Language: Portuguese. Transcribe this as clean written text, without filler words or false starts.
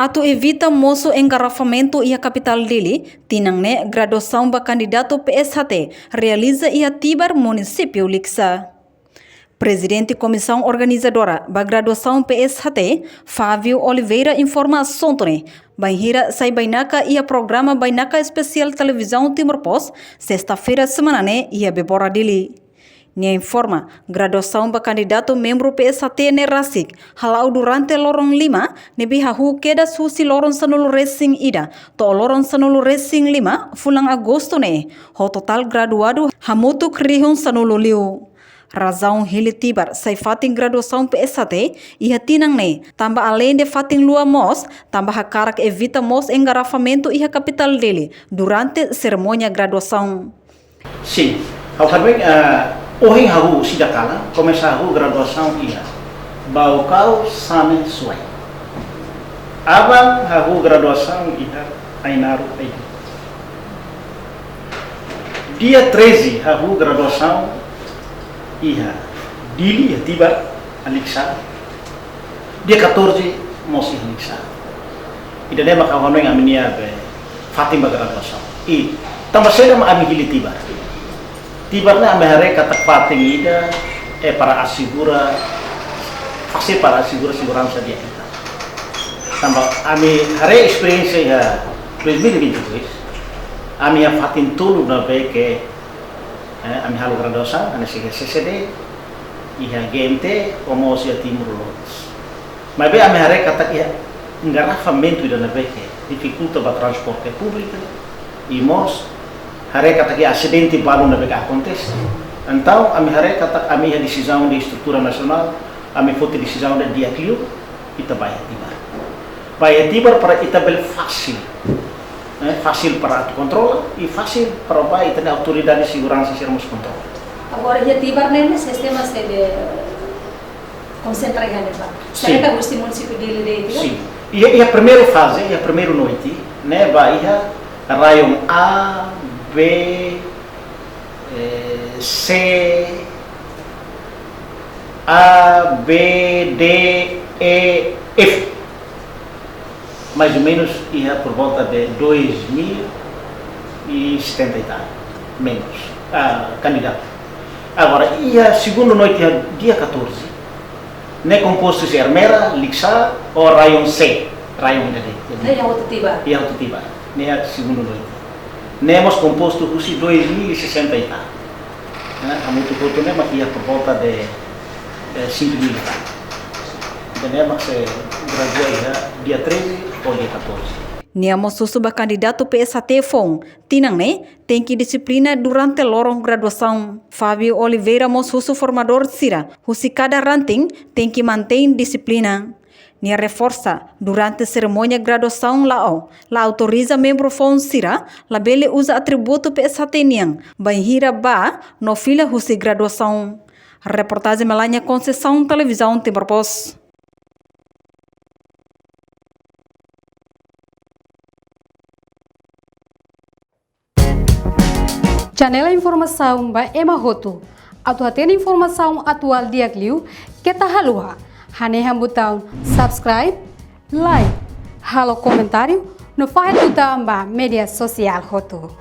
Atu evita moço engarrafamento e a capital dele, tinangne graduação ba candidato PSHT, realiza e atibar município Lixa. Presidente Comissão Organizadora da Graduação PSHT, Fábio Oliveira, informa assunto Bainhira sai Bainaka e a programa Bainaka Especial Televisão Timor-Post, sexta-feira semanane e a bebora dele. Nia informa, graduação ba candidato membro PSHT ne Rasik, halau durante lorong 5, nebi hahu queda susi lorong sanulu racing ida, to lorong sanulu racing 5, fulang agosto ne, ho total graduado hamutu krihun sanulu liu. Razão hili tibar sai fating graduação PSHT e hatinang ne, tambah além de fating lua mos, tambah hakarak evita mos engarrafamento e a capital dele, durante cerimônia graduação. Sim, ao saber Ohing haru sida kala, começar a graduação ia. Bau kau samen suai. Abang haru graduação ia ainaru ai. Dia 13 haru graduação ia. Dili tiba Aliksa. Dia 14 mosi Aliksa. Ida nema kawan yang aminia be Fatima graduação. I tambah seda ma amigili tiba. Tiba-tiba amehare katak pating ida para asigura fase para segurança dia kita. Tambah ami hare experiência ya 2022. Ami ya fatin tulu na beke ami halu graduação ana CCD iha GMT omosia Timur Leste. Mas be ami hare katak ya engarrafamento ida na beke dificulta ba transporte público e mos hare kata que acidente baru na beka acontece. Então, a minha hare kata a minha decisão de estrutura nacional, a minha foto decisão de dia clio, ita vai ativar. Vai ativar para ita bel fácil, fácil para controlar e fácil para vai ita autoridade de segurança sermos controle. Agora ia ativar nele sistema de concentrar ele para. Será que o município dele? Sim. E a primeira fase, a primeira noite, né, vai a rayon A B, C, A, B, D, E, F. Mais ou menos ia por volta de 2070 e tal, menos, candidato. Agora, ia segunda noite, dia 14, né, composto de Armera, Lixa ou rayon C, rayon D. Né, outro tiba. Ia outro tiba, né, segunda noite. Nemos composto Rusi 2060 e tal. A muito pouco nem ia por volta de 5 mil. Então nemos gradua dia 13 ou dia 14. Niamos susuba candidato PSHT FON, tinang tem que disciplina durante lorong graduação. Fábio Oliveira mosusu formador sira, husi cada ranting tem que manter disciplina. Nia reforça durante cerimônia graduação la autoriza membro FON sira la bele usa atributo PSHT niang Bainhira ba no fila husi graduação. Reportagem Melania Conceição Televisão Timor-Post. Janela informação ba Emahoto. Atu atena informação atual dia Clio que tá halua. Hanehan butang subscribe, like, halo comentário no faixa do media social Hoto.